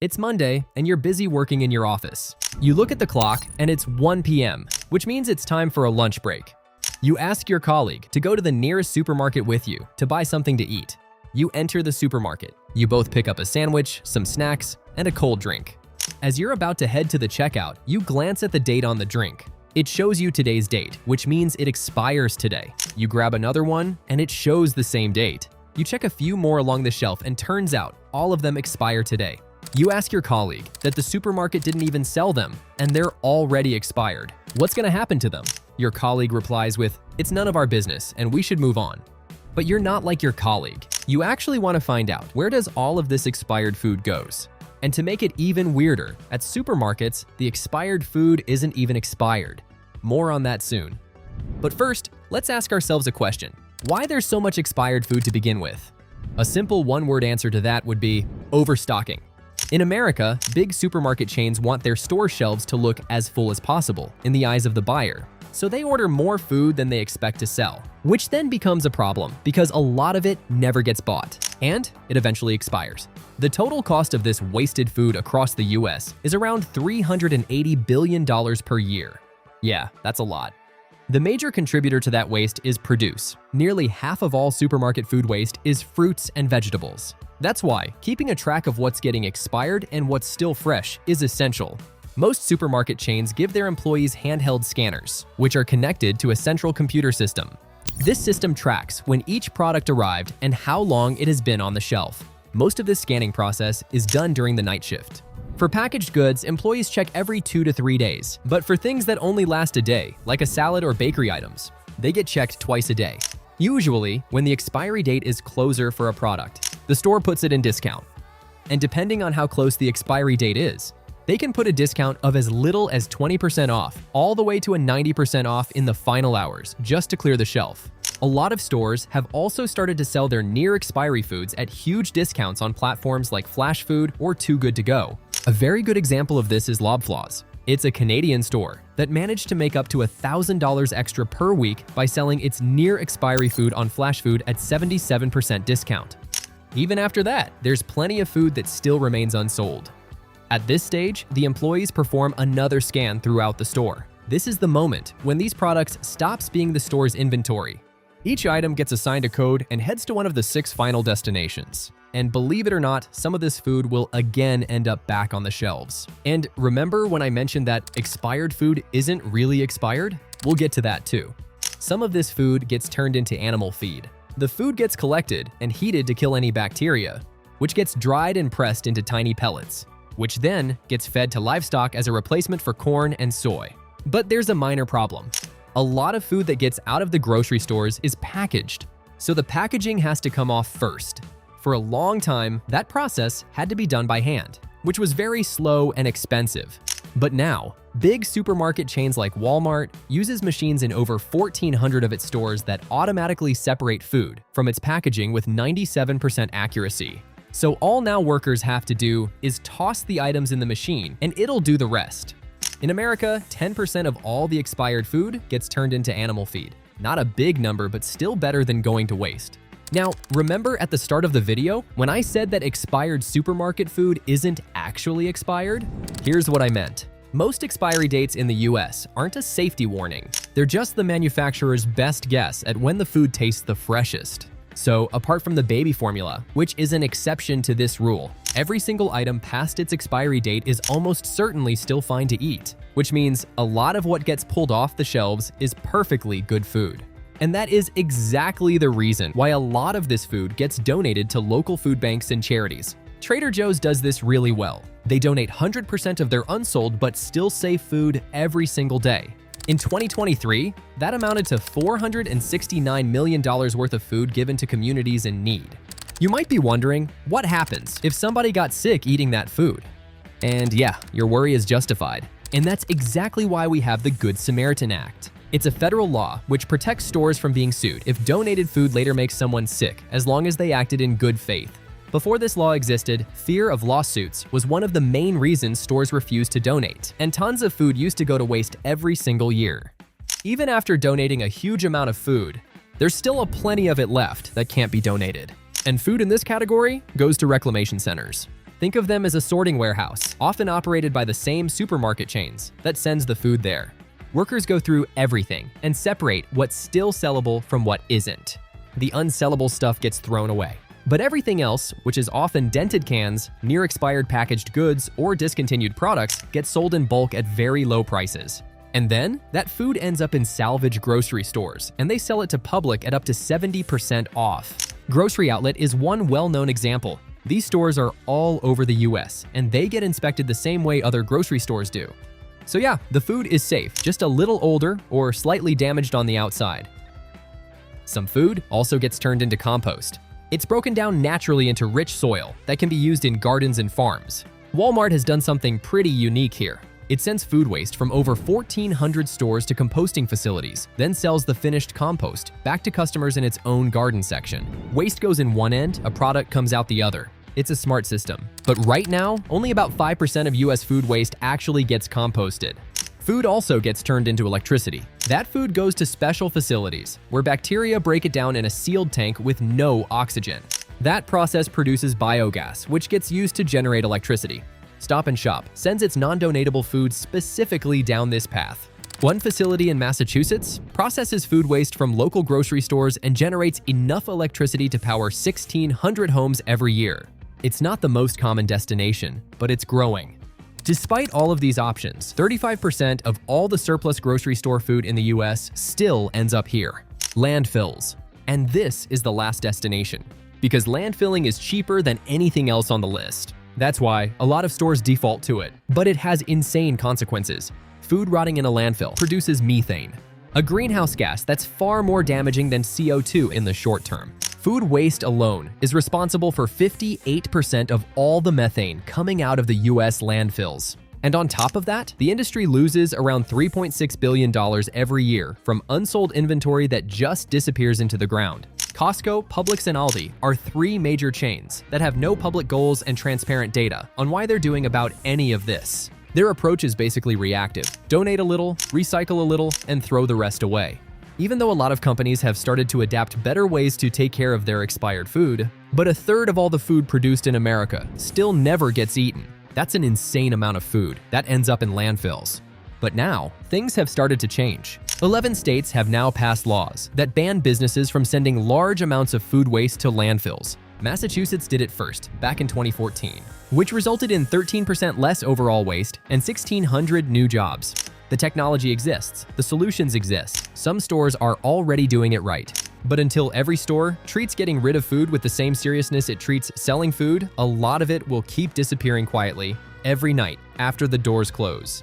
It's Monday, and you're busy working in your office. You look at the clock, and it's 1 p.m., which means it's time for a lunch break. You ask your colleague to go to the nearest supermarket with you to buy something to eat. You enter the supermarket. You both pick up a sandwich, some snacks, and a cold drink. As you're about to head to the checkout, you glance at the date on the drink. It shows you today's date, which means it expires today. You grab another one, and it shows the same date. You check a few more along the shelf, and turns out all of them expire today. You ask your colleague that the supermarket didn't even sell them, and they're already expired. What's going to happen to them? Your colleague replies with, "It's none of our business, and we should move on." But you're not like your colleague. You actually want to find out, where does all of this expired food goes? And to make it even weirder, at supermarkets, the expired food isn't even expired. More on that soon. But first, let's ask ourselves a question. Why there's so much expired food to begin with? A simple one-word answer to that would be overstocking. In America, big supermarket chains want their store shelves to look as full as possible in the eyes of the buyer. So they order more food than they expect to sell, which then becomes a problem because a lot of it never gets bought, and it eventually expires. The total cost of this wasted food across the US is around $380 billion per year. Yeah, that's a lot. The major contributor to that waste is produce. Nearly half of all supermarket food waste is fruits and vegetables. That's why keeping a track of what's getting expired and what's still fresh is essential. Most supermarket chains give their employees handheld scanners, which are connected to a central computer system. This system tracks when each product arrived and how long it has been on the shelf. Most of this scanning process is done during the night shift. For packaged goods, employees check every 2 to 3 days, but for things that only last a day, like a salad or bakery items, they get checked twice a day. Usually, when the expiry date is closer for a product, the store puts it in discount. And depending on how close the expiry date is, they can put a discount of as little as 20% off, all the way to a 90% off in the final hours, just to clear the shelf. A lot of stores have also started to sell their near expiry foods at huge discounts on platforms like Flash Food or Too Good To Go. A very good example of this is Lobflaws. It's a Canadian store that managed to make up to $1,000 extra per week by selling its near expiry food on Flash Food at 77% discount. Even after that, there's plenty of food that still remains unsold. At this stage, the employees perform another scan throughout the store. This is the moment when these products stops being the store's inventory. Each item gets assigned a code and heads to one of the 6 final destinations. And believe it or not, some of this food will again end up back on the shelves. And remember when I mentioned that expired food isn't really expired? We'll get to that too. Some of this food gets turned into animal feed. The food gets collected and heated to kill any bacteria, which gets dried and pressed into tiny pellets, which then gets fed to livestock as a replacement for corn and soy. But there's a minor problem. A lot of food that gets out of the grocery stores is packaged, so the packaging has to come off first. For a long time, that process had to be done by hand, which was very slow and expensive. But now, big supermarket chains like Walmart uses machines in over 1,400 of its stores that automatically separate food from its packaging with 97% accuracy. So all now workers have to do is toss the items in the machine and it'll do the rest. In America, 10% of all the expired food gets turned into animal feed. Not a big number, but still better than going to waste. Now, remember at the start of the video when I said that expired supermarket food isn't actually expired? Here's what I meant. Most expiry dates in the US aren't a safety warning. They're just the manufacturer's best guess at when the food tastes the freshest. So, apart from the baby formula, which is an exception to this rule, every single item past its expiry date is almost certainly still fine to eat, which means a lot of what gets pulled off the shelves is perfectly good food. And that is exactly the reason why a lot of this food gets donated to local food banks and charities. Trader Joe's does this really well. They donate 100% of their unsold but still safe food every single day. In 2023, that amounted to $469 million worth of food given to communities in need. You might be wondering, what happens if somebody got sick eating that food? And yeah, your worry is justified. And that's exactly why we have the Good Samaritan Act. It's a federal law which protects stores from being sued if donated food later makes someone sick, as long as they acted in good faith. Before this law existed, fear of lawsuits was one of the main reasons stores refused to donate, and tons of food used to go to waste every single year. Even after donating a huge amount of food, there's still a plenty of it left that can't be donated. And food in this category goes to reclamation centers. Think of them as a sorting warehouse, often operated by the same supermarket chains, that sends the food there. Workers go through everything and separate what's still sellable from what isn't. The unsellable stuff gets thrown away. But everything else, which is often dented cans, near-expired packaged goods, or discontinued products, gets sold in bulk at very low prices. And then, that food ends up in salvage grocery stores, and they sell it to public at up to 70% off. Grocery Outlet is one well-known example. These stores are all over the US, and they get inspected the same way other grocery stores do. So yeah, the food is safe, just a little older or slightly damaged on the outside. Some food also gets turned into compost. It's broken down naturally into rich soil that can be used in gardens and farms. Walmart has done something pretty unique here. It sends food waste from over 1,400 stores to composting facilities, then sells the finished compost back to customers in its own garden section. Waste goes in one end, a product comes out the other. It's a smart system. But right now, only about 5% of US food waste actually gets composted. Food also gets turned into electricity. That food goes to special facilities, where bacteria break it down in a sealed tank with no oxygen. That process produces biogas, which gets used to generate electricity. Stop & Shop sends its non-donatable food specifically down this path. One facility in Massachusetts processes food waste from local grocery stores and generates enough electricity to power 1,600 homes every year. It's not the most common destination, but it's growing. Despite all of these options, 35% of all the surplus grocery store food in the US still ends up here. Landfills. And this is the last destination, because landfilling is cheaper than anything else on the list. That's why a lot of stores default to it, but it has insane consequences. Food rotting in a landfill produces methane, a greenhouse gas that's far more damaging than CO2 in the short term. Food waste alone is responsible for 58% of all the methane coming out of the US landfills. And on top of that, the industry loses around $3.6 billion every year from unsold inventory that just disappears into the ground. Costco, Publix, and Aldi are three major chains that have no public goals and transparent data on why they're doing about any of this. Their approach is basically reactive. Donate a little, recycle a little, and throw the rest away. Even though a lot of companies have started to adapt better ways to take care of their expired food, but a third of all the food produced in America still never gets eaten. That's an insane amount of food that ends up in landfills. But now, things have started to change. 11 states have now passed laws that ban businesses from sending large amounts of food waste to landfills. Massachusetts did it first, back in 2014, which resulted in 13% less overall waste and 1,600 new jobs. The technology exists, the solutions exist. Some stores are already doing it right. But until every store treats getting rid of food with the same seriousness it treats selling food, a lot of it will keep disappearing quietly every night after the doors close.